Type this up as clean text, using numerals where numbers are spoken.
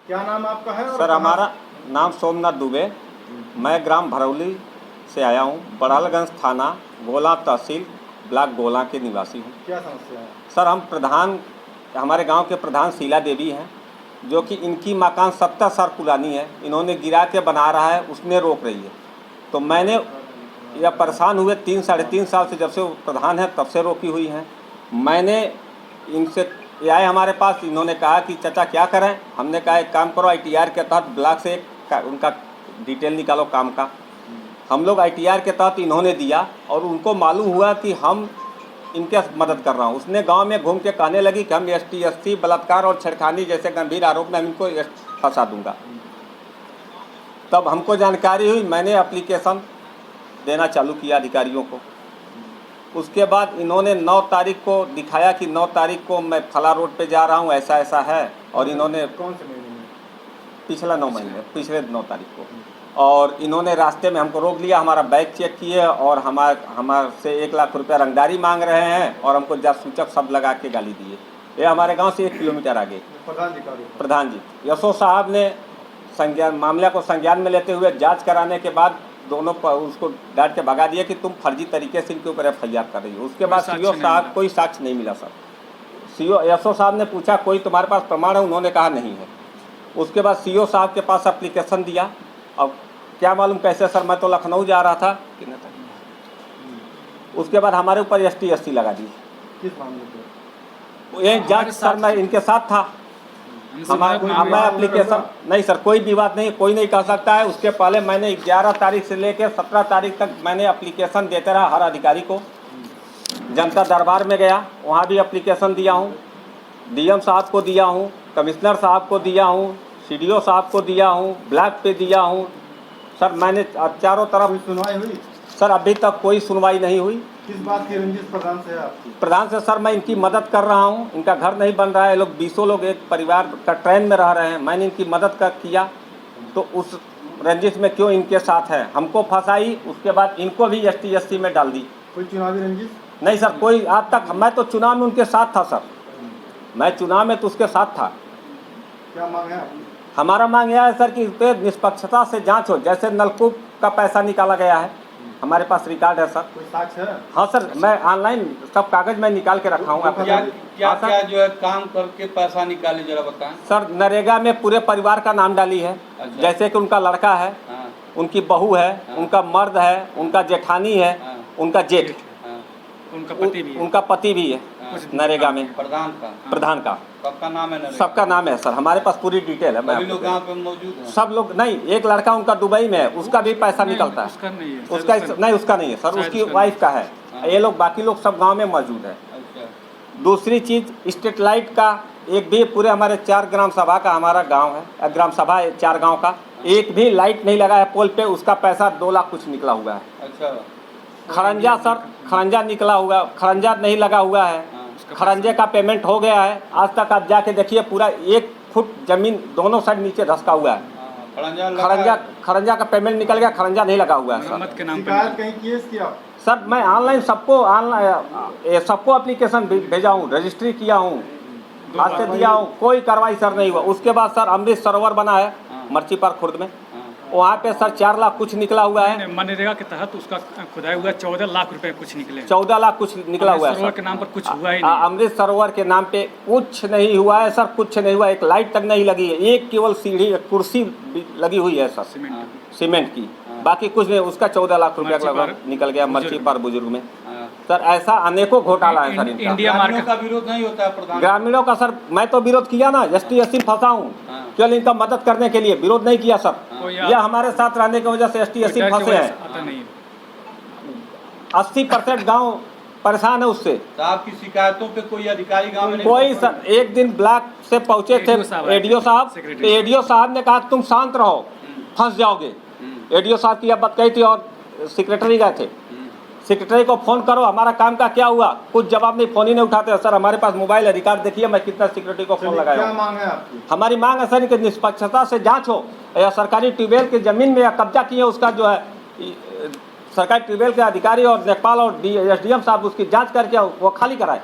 क्या नाम आपका है? सर हमारा नाम सोमनाथ दुबे। मैं ग्राम भरौली से आया हूँ। बड़ालगंज थाना, गोला तहसील, ब्लॉक गोला के निवासी हूँ। क्या समस्या है? सर हम हमारे गांव के प्रधान शीला देवी हैं, जो कि इनकी मकान 70 साल पुरानी है। इन्होंने गिरा के बना रहा है, उसने रोक रही है। तो मैंने यह परेशान हुए 3-3.5 साल से, जब से वो प्रधान है तब से रोकी हुई हैं। मैंने इनसे आए हमारे पास, इन्होंने कहा कि चाचा क्या करें। हमने कहा एक काम करो, ITR के तहत ब्लॉक से उनका डिटेल निकालो काम का। हम लोग ITR के तहत इन्होंने दिया और उनको मालूम हुआ कि हम इनके मदद कर रहा हूँ। उसने गांव में घूम के कहने लगी कि हम ST SC बलात्कार और छेड़खानी जैसे गंभीर आरोप में हम इनको फंसा दूंगा। तब हमको जानकारी हुई, मैंने एप्लीकेशन देना चालू किया अधिकारियों को। उसके बाद इन्होंने 9 तारीख को दिखाया कि 9 तारीख को मैं फला रोड पे जा रहा हूँ, ऐसा ऐसा है। और इन्होंने कौन से महीने में? पिछले 9 तारीख को। और इन्होंने रास्ते में हमको रोक लिया, हमारा बैग चेक किए और हमारे से 1 लाख रुपया रंगदारी मांग रहे हैं और हमको जासूचक सब लगा के गाली दिए। ये हमारे गांव से 1 किलोमीटर आगे। प्रधान जी यशो साहब ने मामले को संज्ञान में लेते हुए जांच कराने के बाद दोनों पर उसको डांट के भगा दिया कि तुम फर्जी तरीके से इनके ऊपर FIR कर रही हो। उसके बाद CO साहब कोई साक्ष्य नहीं मिला। सर यशो साहब ने पूछा कोई तुम्हारे पास प्रमाण है? उन्होंने कहा नहीं है। उसके बाद CO साहब के पास एप्लीकेशन दिया। अब क्या मालूम कैसे सर, मैं तो लखनऊ जा रहा था कि नहीं था। उसके बाद हमारे ऊपर ST SC लगा दी। किस मामले पे? ये जांच सर मैं इनके साथ था। हमारा एप्लीकेशन नहीं सर, कोई विवाद नहीं, कोई नहीं कह सकता है। उसके पहले मैंने 11 तारीख से लेकर 17 तारीख तक मैंने एप्लीकेशन देते रहा हर अधिकारी को। जनता दरबार में गया, वहाँ भी एप्लीकेशन दिया हूँ। DM साहब को दिया हूँ, कमिश्नर साहब को दिया हूँ, CDO साहब को दिया हूँ, ब्लॉक पे दिया हूँ। सर मैंने चारों तरफ सुनवाई हुई? सर अभी तक कोई सुनवाई नहीं हुई। किस बात की रंजिश प्रधान से है आपकी? प्रधान से सर मैं इनकी मदद कर रहा हूँ, इनका घर नहीं बन रहा है। लोग 20 लोग एक परिवार का ट्रेन में रह रहे हैं, मैंने इनकी मदद किया। तो उस रंजिश में क्यों इनके साथ है, हमको फंसाई। उसके बाद इनको भी ST SC में डाल दी। कोई चुनावी रंजिश? नहीं सर, कोई आज तक। मैं तो चुनाव में उनके साथ था सर, मैं चुनाव में तो उसके साथ था। क्या मांग है आपकी? हमारा मांग यह है सर कि इस पर निष्पक्षता से जांच हो। जैसे नलकूप का पैसा निकाला गया है, हमारे पास रिकॉर्ड है सर। कोई साक्ष्य है? हाँ सर, मैं ऑनलाइन सब कागज मैं निकाल के रखा हूँ। क्या जो है काम करके पैसा निकाले जरा बताएं। सर नरेगा में पूरे परिवार का नाम डाली है। अच्छा। जैसे कि उनका लड़का है, उनकी बहू है, उनका मर्द है, उनका जेठानी है, उनका जेठ, उनका पति भी है नरेगा में। प्रधान का सबका नाम है? सबका नाम है सर, हमारे पास पूरी डिटेल है। सभी लोग यहाँ पे मौजूद हैं? सब लोग नहीं, एक लड़का उनका दुबई में है, उसका भी पैसा निकलता है। उसका नहीं है सर, उसकी वाइफ का है। ये लोग बाकी लोग सब गांव में मौजूद है। दूसरी चीज, स्ट्रीट लाइट का एक भी पूरे हमारे 4 ग्राम सभा का हमारा गांव है, ग्राम सभा 4 गांव का, एक भी लाइट नहीं लगा है पोल पे। उसका पैसा 2 लाख कुछ निकला हुआ है। अच्छा। खरंजा सर, खरंजा निकला हुआ, खरंजा नहीं लगा हुआ है। खरंजे का पेमेंट हो गया है। आज तक आप जाके देखिए, पूरा 1 फुट जमीन दोनों साइड नीचे धंसका हुआ है। खरंजा का पेमेंट निकल गया, खरंजा नहीं लगा हुआ है सर। शिकायत कहीं की है इसकी आप? सर मैं ऑनलाइन सबको एप्लीकेशन भेजा हूँ, रजिस्ट्री किया हूँ, हाथ से दिया हूँ, कोई कार्रवाई सर नहीं हुआ। उसके बाद सर अमृत सरोवर बना है मर्ची पार्क खुर्द में, वहाँ पे सर 4 लाख कुछ निकला हुआ है। मनरेगा के तहत उसका खुदाई हुआ 14 लाख रुपए कुछ निकले। 14 लाख कुछ निकला हुआ है सरोवर सर। के नाम पर कुछ हुआ ही नहीं। अमृत सरोवर के नाम पे कुछ नहीं हुआ है सर, कुछ नहीं हुआ। एक लाइट तक नहीं लगी है, एक केवल सीढ़ी कुर्सी लगी हुई है सर सीमेंट की, बाकी कुछ नहीं। उसका 14 लाख रुपया लगभग निकल गया मर्ची पर बुजुर्ग में। सर ऐसा अनेकों घोटाला है सर इनका। इंडिया मार्केट का विरोध नहीं होता है प्रधान? ग्रामीणों का सर मैं तो विरोध किया ना, ST SC फंसा हूँ केवल इनका मदद करने के लिए, विरोध नहीं किया सर। यह हमारे साथ रहने की वजह से ST SC फंसे हैं। 80% गाँव परेशान है उससे। तो आपकी शिकायतों पे कोई अधिकारी गाँव में नहीं? कोई सर, एक दिन ब्लॉक से पहुंचे थे ADO साहब, तो ADO साहब ने कहा तुम शांत रहो, फंस जाओगे। ADO साहब की यह बात कही थी और सेक्रेटरी गए थे। सेक्रेटरी को फ़ोन करो, हमारा काम का क्या हुआ, कुछ जवाब नहीं, फ़ोन ही नहीं उठाते। सर हमारे पास मोबाइल है, रिकॉर्ड देखिए मैं कितना सेक्रेटरी को फ़ोन लगाया। क्या मांग है आपकी? हमारी मांग है सर कि निष्पक्षता से जांच हो, या सरकारी ट्यूबवेल की ज़मीन में या कब्जा किए उसका जो है सरकारी ट्यूबवेल के अधिकारी और लेखपाल और SDM साहब उसकी जांच करके वो खाली कराए।